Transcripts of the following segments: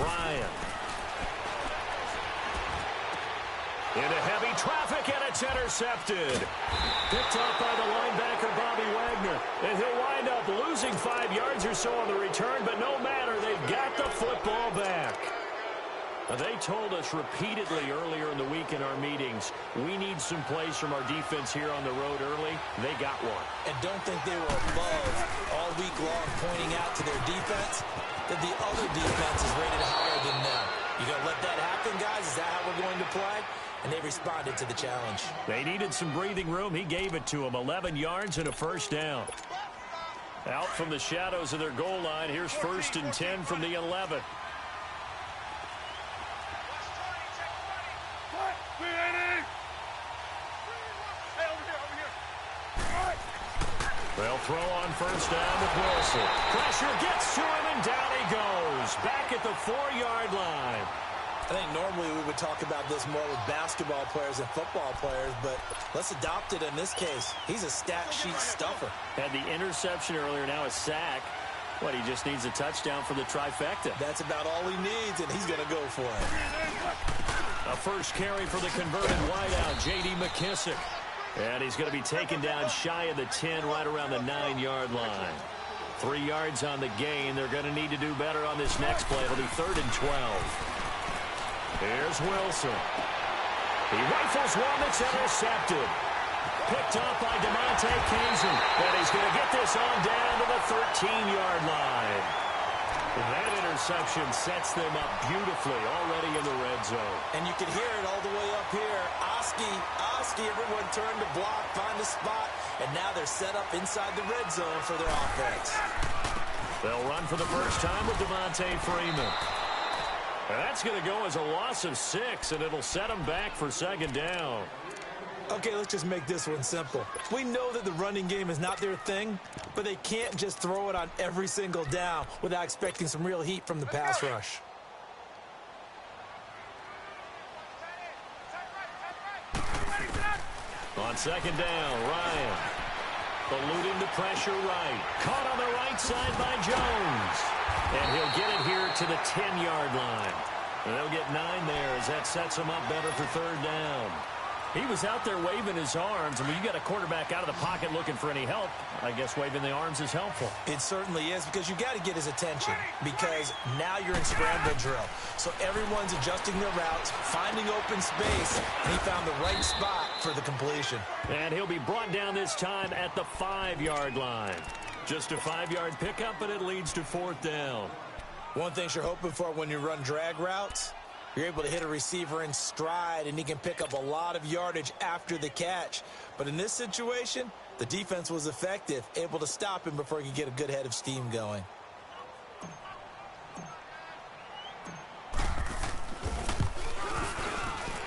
Ryan. Into heavy traffic, and it's intercepted. Picked up by the linebacker, Bobby Wagner. And he'll wind up losing 5 yards or so on the return, but no matter, they've got the football back. They told us repeatedly earlier in the week in our meetings, we need some plays from our defense here on the road early. They got one. And don't think they were above all week long pointing out to their defense that the other defense is rated higher than them. You going to let that happen, guys? Is that how we're going to play? And they responded to the challenge. They needed some breathing room. He gave it to them. 11 yards and a first down. Out from the shadows of their goal line. Here's 1st and 10 from the 11. They'll throw on first down with Wilson. Pressure gets to him, and down he goes. Back at the 4-yard line. I think normally we would talk about this more with basketball players and football players, but let's adopt it in this case. He's a stat sheet stuffer. Had the interception earlier, now a sack. What, he just needs a touchdown for the trifecta. That's about all he needs, and he's going to go for it. A first carry for the converted wideout, J.D. McKissick. And he's going to be taken down shy of the 10, right around the 9-yard line. 3 yards on the gain. They're going to need to do better on this next play. It'll be 3rd and 12. Here's Wilson. He rifles one that's intercepted. Picked up by DeMonte Kazin. And he's going to get this on down to the 13-yard line. That interception sets them up beautifully already in the red zone. And you can hear it all the way up here. Oski, everyone turned to block, find a spot, and now they're set up inside the red zone for their offense. They'll run for the first time with Devontae Freeman. And that's going to go as a loss of 6, and it'll set them back for 2nd down. Okay, let's just make this one simple. We know that the running game is not their thing, but they can't just throw it on every single down without expecting some real heat from the pass rush. On 2nd down, Ryan. Eluding the pressure right. Caught on the right side by Jones. And he'll get it here to the 10-yard line. And they'll get 9 there as that sets him up better for 3rd down. He was out there waving his arms, and when you got a quarterback out of the pocket looking for any help, I guess waving the arms is helpful. It certainly is, because you got to get his attention, because now you're in scramble drill. So everyone's adjusting their routes, finding open space, and he found the right spot for the completion. And he'll be brought down this time at the 5-yard line. Just a 5-yard pickup, but it leads to 4th down. One thing you're hoping for when you run drag routes, you're able to hit a receiver in stride, and he can pick up a lot of yardage after the catch. But in this situation, the defense was effective, able to stop him before he could get a good head of steam going.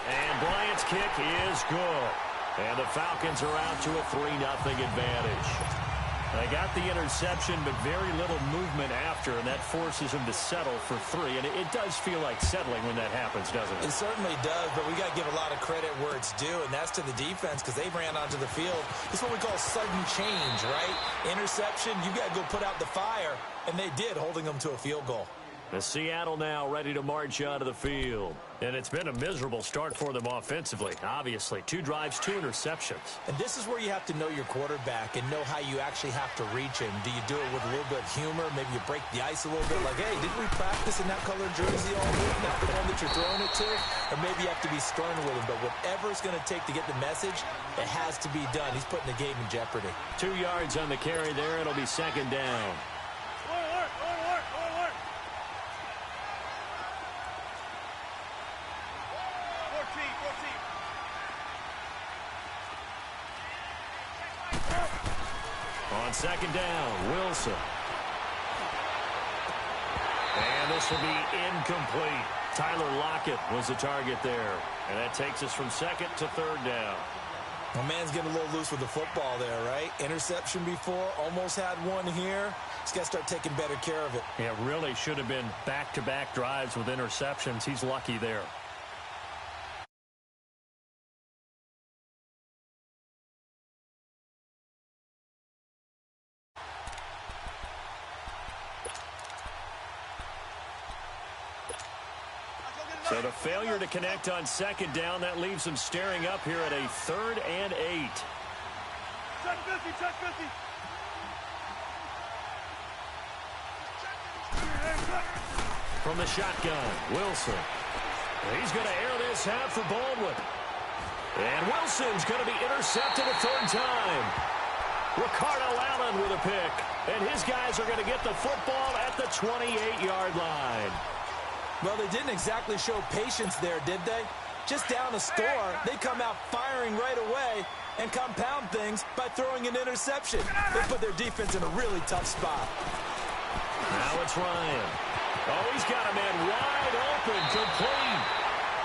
And Bryant's kick is good. And the Falcons are out to a 3-0 advantage. They got the interception, but very little movement after, and that forces him to settle for 3. And it does feel like settling when that happens, doesn't it? It certainly does, but we got to give a lot of credit where it's due, and that's to the defense, because they ran onto the field. It's what we call sudden change, right? Interception, you got to go put out the fire, and they did, holding them to a field goal. The Seattle now ready to march onto the field. And it's been a miserable start for them offensively, obviously. 2 drives, 2 interceptions. And this is where you have to know your quarterback and know how you actually have to reach him. Do you do it with a little bit of humor? Maybe you break the ice a little bit, like, hey, didn't we practice in that color jersey all week, not the one that you're throwing it to? Or maybe you have to be stern with him. But whatever it's going to take to get the message, it has to be done. He's putting the game in jeopardy. 2 yards on the carry there. It'll be 2nd down. On 2nd down, Wilson. And this will be incomplete. Tyler Lockett was the target there. And that takes us from 2nd to 3rd down. My man's getting a little loose with the football there, right? Interception before, almost had one here. He's got to start taking better care of it. Yeah, really should have been back-to-back drives with interceptions. He's lucky there. So the failure to connect on second down, that leaves them staring up here at a 3rd and 8. Check 50, check 50. From the shotgun, Wilson. He's going to air this out for Baldwin. And Wilson's going to be intercepted a 3rd time. Ricardo Allen with a pick. And his guys are going to get the football at the 28-yard line. Well, they didn't exactly show patience there, did they? Just down a score, they come out firing right away and compound things by throwing an interception. They put their defense in a really tough spot. Now it's Ryan. Oh, he's got a man wide open, complete.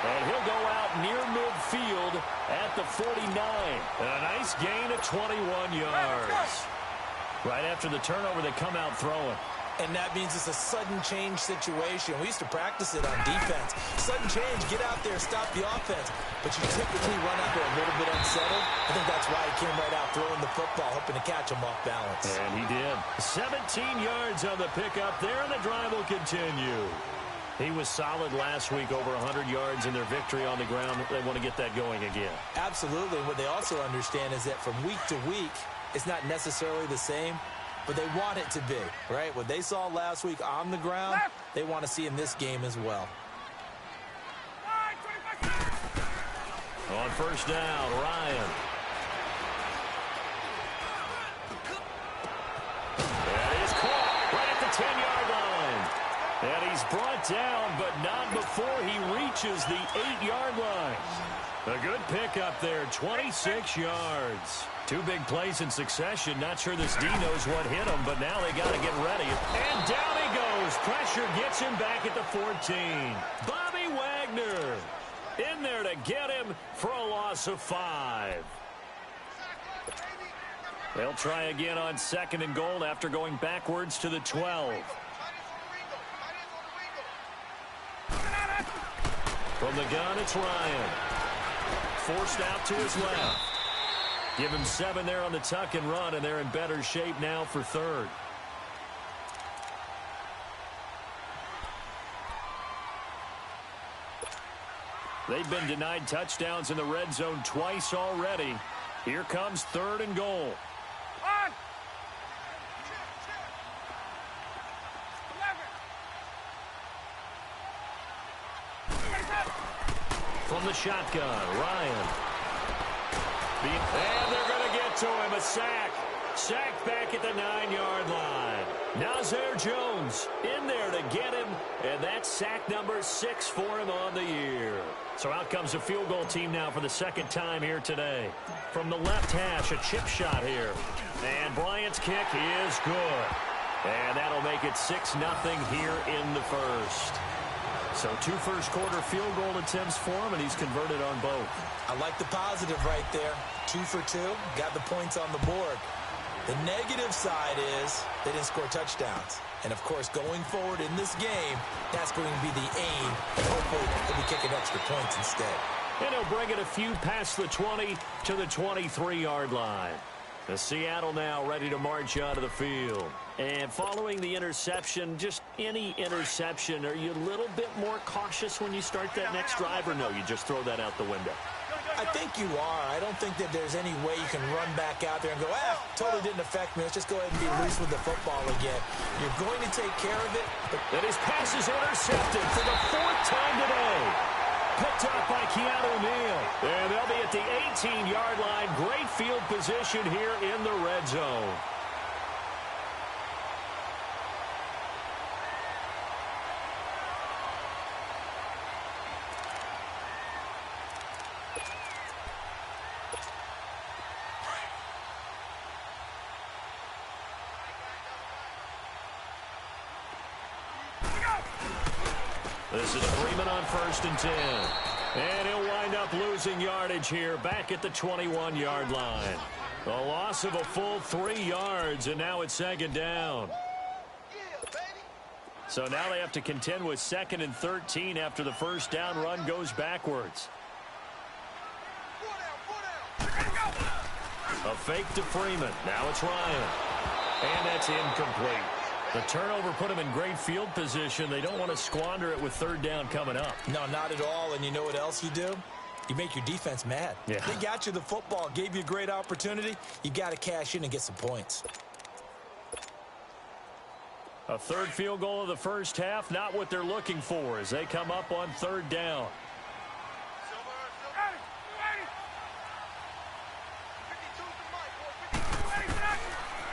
And he'll go out near midfield at the 49. And a nice gain of 21 yards. Right after the turnover, they come out throwing. And that means it's a sudden change situation. We used to practice it on defense. Sudden change, get out there, stop the offense. But you typically run out there a little bit unsettled. I think that's why he came right out throwing the football, hoping to catch him off balance. And he did. 17 yards on the pickup there, and the drive will continue. He was solid last week, over 100 yards in their victory on the ground. They want to get that going again. Absolutely. What they also understand is that from week to week, it's not necessarily the same, but they want it to be, right? What they saw last week on the ground, they want to see in this game as well. On first down, Ryan. That is caught right at the 10-yard line. And he's brought down, but not before he reaches the 8-yard line. A good pickup there, 26 yards. 2 big plays in succession. Not sure this D knows what hit him, but now they got to get ready. And down he goes. Pressure gets him back at the 14. Bobby Wagner in there to get him for a loss of 5. They'll try again on 2nd and goal after going backwards to the 12. From the gun, it's Ryan. Forced out to his left. Give him 7 there on the tuck and run, and they're in better shape now for 3rd. They've been denied touchdowns in the red zone twice already. Here comes 3rd and goal. From the shotgun, Ryan. And they're going to get to him, a sack. Sacked back at the 9-yard line. Nazir Jones in there to get him, and that's sack number 6 for him on the year. So out comes a field goal team now for the 2nd time here today. From the left hash, a chip shot here. And Bryant's kick is good. And that'll make it 6-0 here in the first. So 2 first-quarter field goal attempts for him, and he's converted on both. I like the positive right there. 2 for 2, got the points on the board. The negative side is they didn't score touchdowns. And, of course, going forward in this game, that's going to be the aim. And hopefully they'll be kicking extra points instead. And he'll bring it a few past the 20 to the 23-yard line. The Seattle now ready to march out of the field. And following the interception, just any interception, are you a little bit more cautious when you start that next drive, or no, you just throw that out the window? I think you are. I don't think that there's any way you can run back out there and go, totally didn't affect me. Let's just go ahead and be loose with the football again. You're going to take care of it. And his pass is intercepted for the 4th time today. Picked up by Keanu Neal. And they'll be at the 18-yard line. Great field position here in the red zone. This is Freeman on 1st and 10. And he'll wind up losing yardage here back at the 21-yard line. A loss of a full 3 yards, and now it's 2nd down. So now they have to contend with 2nd and 13 after the first down run goes backwards. A fake to Freeman. Now it's Ryan. And that's incomplete. The turnover put them in great field position. They don't want to squander it with third down coming up. No, not at all. And you know what else you do? You make your defense mad. Yeah. They got you the football, gave you a great opportunity. You got to cash in and get some points. A third field goal of the first half, not what they're looking for as they come up on third down.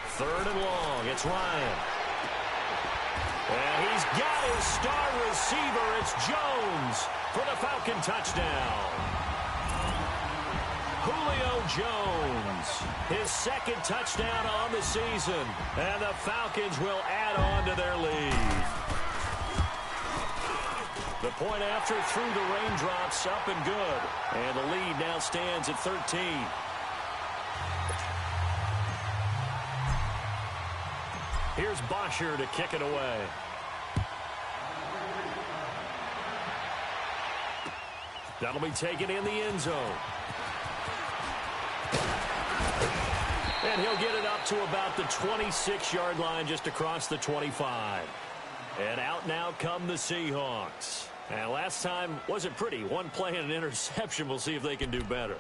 Third and long, it's Ryan. And he's got his star receiver, it's Jones for the Falcon touchdown. Julio Jones, his second touchdown on the season, and the Falcons will add on to their lead. The point after through the raindrops, up and good, and the lead now stands at 13. Here's Bosher to kick it away. That'll be taken in the end zone. And he'll get it up to about the 26-yard line, just across the 25. And out now come the Seahawks. And last time wasn't pretty. One play and an interception. We'll see if they can do better.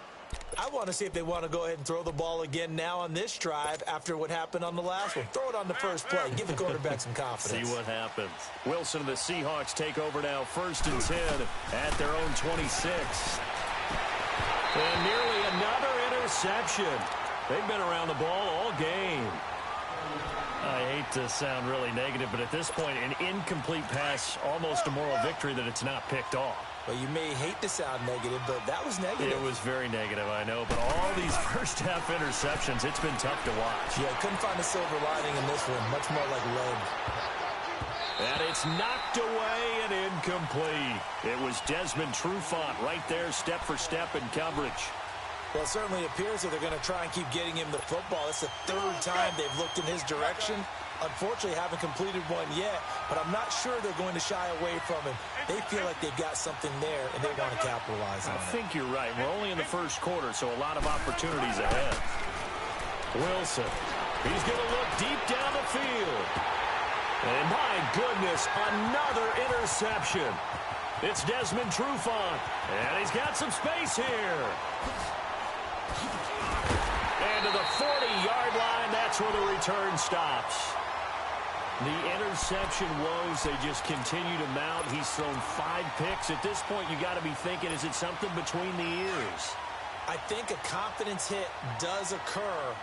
I want to see if they want to go ahead and throw the ball again now on this drive after what happened on the last one. Throw it on the first play. Give the quarterback some confidence. See what happens. Wilson and the Seahawks take over now, 1st and 10 at their own 26. And nearly another interception. They've been around the ball all game. I hate to sound really negative, but at this point, an incomplete pass, almost a moral victory that it's not picked off. Well, you may hate to sound negative, but that was negative. It was very negative, I know. But all these first-half interceptions, it's been tough to watch. Yeah, couldn't find a silver lining in this one. Much more like lead. And it's knocked away and incomplete. It was Desmond Trufant right there, step for step in coverage. Well, it certainly appears that they're going to try and keep getting him the football. It's the third time they've looked in his direction. Unfortunately, haven't completed one yet, but I'm not sure they're going to shy away from him. They feel like they've got something there, and they want to capitalize on it. I think you're right. We're only in the first quarter, so a lot of opportunities ahead. Wilson, he's going to look deep down the field. And my goodness, another interception. It's Desmond Trufant, and he's got some space here. And to the 40-yard line, that's where the return stops. The interception woes, they just continue to mount. He's thrown 5 picks. At this point, you got to be thinking, is it something between the ears? I think a confidence hit does occur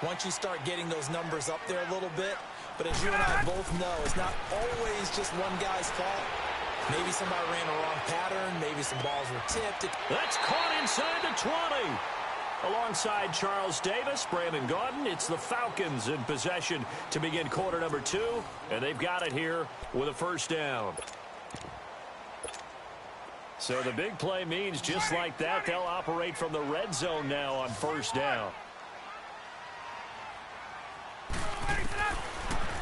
once you start getting those numbers up there a little bit. But as you and I both know, it's not always just one guy's fault. Maybe somebody ran a wrong pattern. Maybe some balls were tipped. That's caught inside the 20. Alongside Charles Davis, Brandon Gaudin, it's the Falcons in possession to begin quarter number 2, and they've got it here with a first down. So the big play means just like that, they'll operate from the red zone now on first down.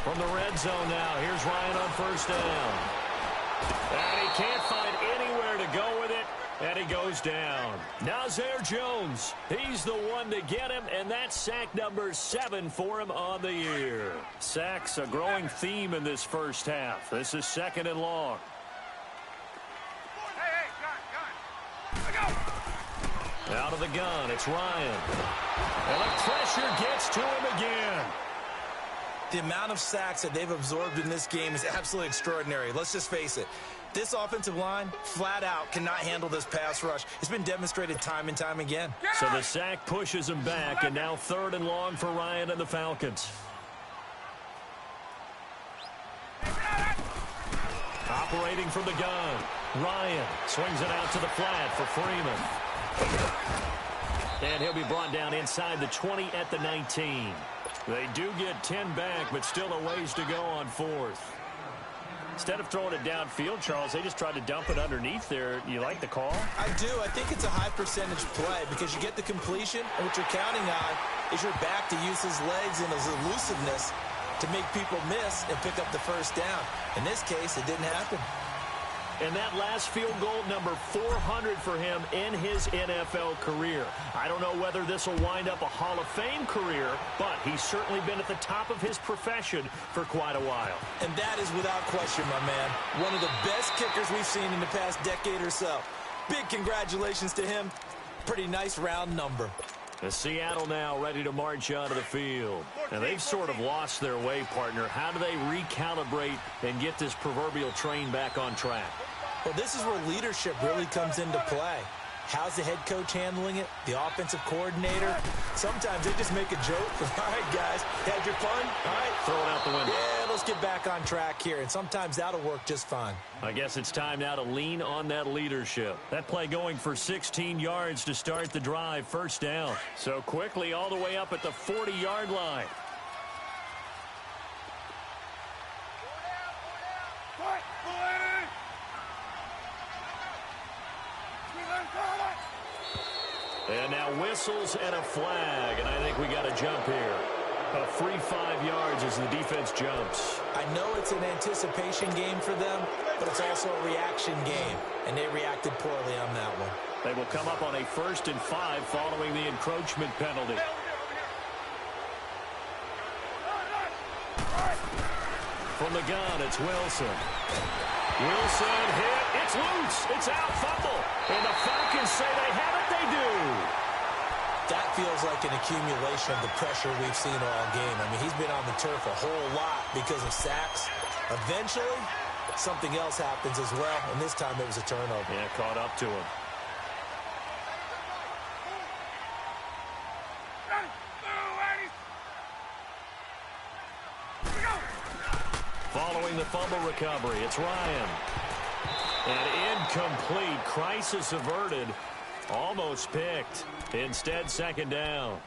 From the red zone now, here's Ryan on first down. And he can't find anywhere to go with it. And he goes down. Nazir Jones, he's the one to get him, and that's sack number 7 for him on the year. Sacks a growing theme in this first half. This is 2nd and long. Out of the gun, it's Ryan. And the pressure gets to him again. The amount of sacks that they've absorbed in this game is absolutely extraordinary. Let's just face it. This offensive line, flat out, cannot handle this pass rush. It's been demonstrated time and time again. So the sack pushes him back, and now 3rd and long for Ryan and the Falcons. Operating from the gun. Ryan swings it out to the flat for Freeman. And he'll be brought down inside the 20 at the 19. They do get 10 back, but still a ways to go on 4th. Instead of throwing it downfield, Charles, they just tried to dump it underneath there. You like the call? I do. I think it's a high percentage play because you get the completion, and what you're counting on is your back to use his legs and his elusiveness to make people miss and pick up the first down. In this case, it didn't happen. And that last field goal, number 400 for him in his NFL career. I don't know whether this will wind up a Hall of Fame career, but he's certainly been at the top of his profession for quite a while. And that is without question, my man. One of the best kickers we've seen in the past decade or so. Big congratulations to him. Pretty nice round number. The Seattle now ready to march onto the field. Now, they've sort of lost their way, partner. How do they recalibrate and get this proverbial train back on track? Well, this is where leadership really comes into play. How's the head coach handling it? The offensive coordinator? Sometimes they just make a joke. All right, guys, had your fun? All right. Throw it out the window. Yeah, let's get back on track here, and sometimes that'll work just fine. I guess it's time now to lean on that leadership. That play going for 16 yards to start the drive, first down. So quickly all the way up at the 40-yard line. And now whistles and a flag, and I think we got a jump here. A free 5 yards as the defense jumps. I know it's an anticipation game for them, but it's also a reaction game, and they reacted poorly on that one. They will come up on a 1st and 5 following the encroachment penalty. From the gun, it's Wilson. Wilson hit. It's loose. It's out. Fumble. And the Falcons say they have it. They do. That feels like an accumulation of the pressure we've seen all game. I mean, he's been on the turf a whole lot because of sacks. Eventually, something else happens as well, and this time it was a turnover. Yeah, caught up to him. Following the fumble recovery, it's Ryan. And incomplete. Crisis averted. Almost picked. Instead, second down.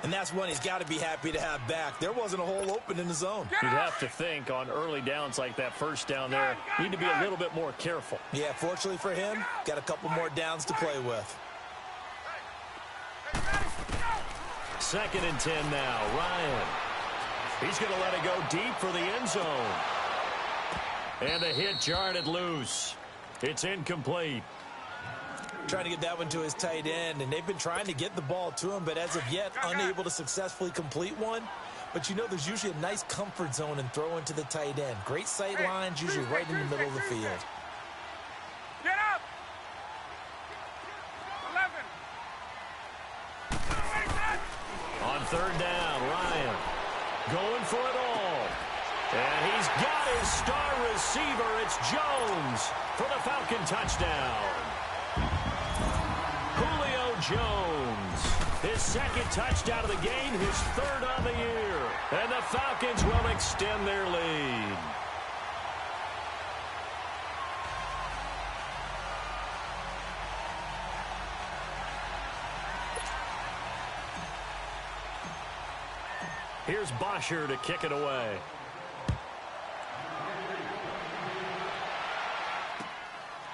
And that's one he's got to be happy to have back. There wasn't a hole open in the zone. You'd have to think on early downs like that first down there, need to be a little bit more careful. Yeah, fortunately for him, got a couple more downs to play with. 2nd and 10 now. Ryan. He's going to let it go deep for the end zone. And the hit jarred it loose. It's incomplete. Trying to get that one to his tight end, and they've been trying to get the ball to him, but as of yet, unable to successfully complete one. But you know, there's usually a nice comfort zone and throw into the tight end. Great sight lines, usually right in the middle of the field. Get up! 11. On 3rd down, Ryan going for it all. And he's got his star receiver. It's Jones for the Falcon touchdown. Julio Jones, his 2nd touchdown of the game, his 3rd on the year. And the Falcons will extend their lead. Here's Bosher to kick it away.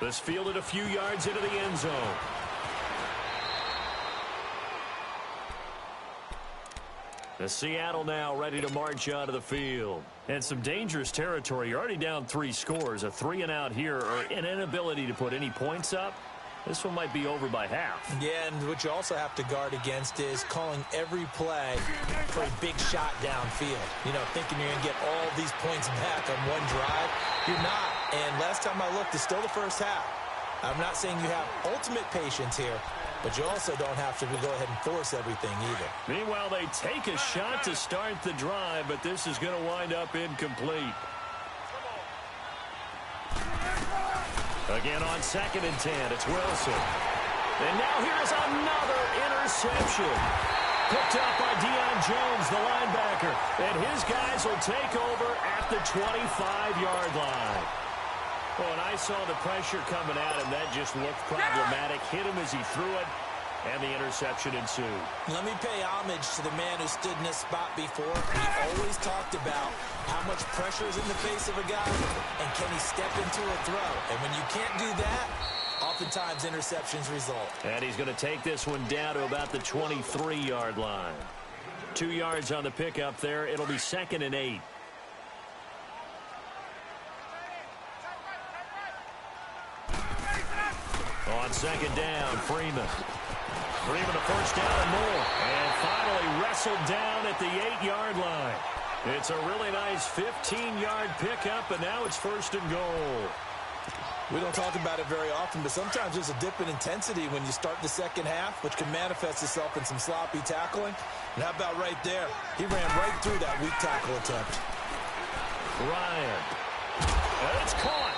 This fielded a few yards into the end zone. The Seattle now ready to march onto the field. And some dangerous territory. You're already down 3 scores. A 3-and-out here or an inability to put any points up. This one might be over by half. Yeah, and what you also have to guard against is calling every play for a big shot downfield. You know, thinking you're going to get all these points back on one drive. You're not. And last time I looked, it's still the first half. I'm not saying you have ultimate patience here, but you also don't have to go ahead and force everything either. Meanwhile, they take a shot to start the drive, but this is going to wind up incomplete. Again on 2nd and 10, it's Wilson. And now here's another interception. Picked up by Deion Jones, the linebacker. And his guys will take over at the 25-yard line. Oh, and I saw the pressure coming at him. That just looked problematic. Hit him as he threw it, and the interception ensued. Let me pay homage to the man who stood in this spot before. He always talked about how much pressure is in the face of a guy, and can he step into a throw. And when you can't do that, oftentimes interceptions result. And he's going to take this one down to about the 23-yard line. 2 yards on the pickup there. It'll be 2nd and 8. On second down, Freeman. Freeman a first down and more. And finally wrestled down at the 8-yard line. It's a really nice 15-yard pickup, and now it's first and goal. We don't talk about it very often, but sometimes there's a dip in intensity when you start the second half, which can manifest itself in some sloppy tackling. And how about right there? He ran right through that weak tackle attempt. Ryan. And it's caught.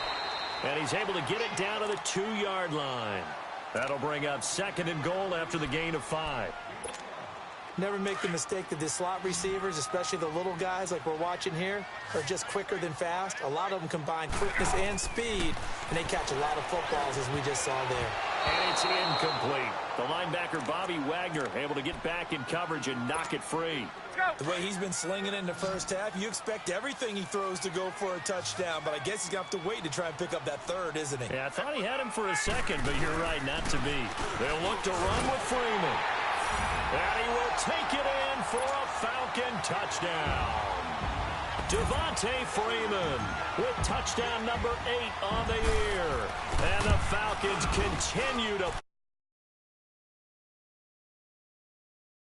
And he's able to get it down to the 2-yard line. That'll bring up second and goal after the gain of 5. Never make the mistake that the slot receivers, especially the little guys like we're watching here, are just quicker than fast. A lot of them combine quickness and speed, and they catch a lot of footballs, as we just saw there. And it's incomplete. The linebacker, Bobby Wagner, able to get back in coverage and knock it free. The way he's been slinging in the first half, you expect everything he throws to go for a touchdown, but I guess he's going to have to wait to try and pick up that third, isn't he? Yeah, I thought he had him for a second, but you're right, not to be. They'll look to run with Freeman. And he will take it in for a Falcon touchdown. Devontae Freeman with touchdown number 8 on the year. And the Falcons continue to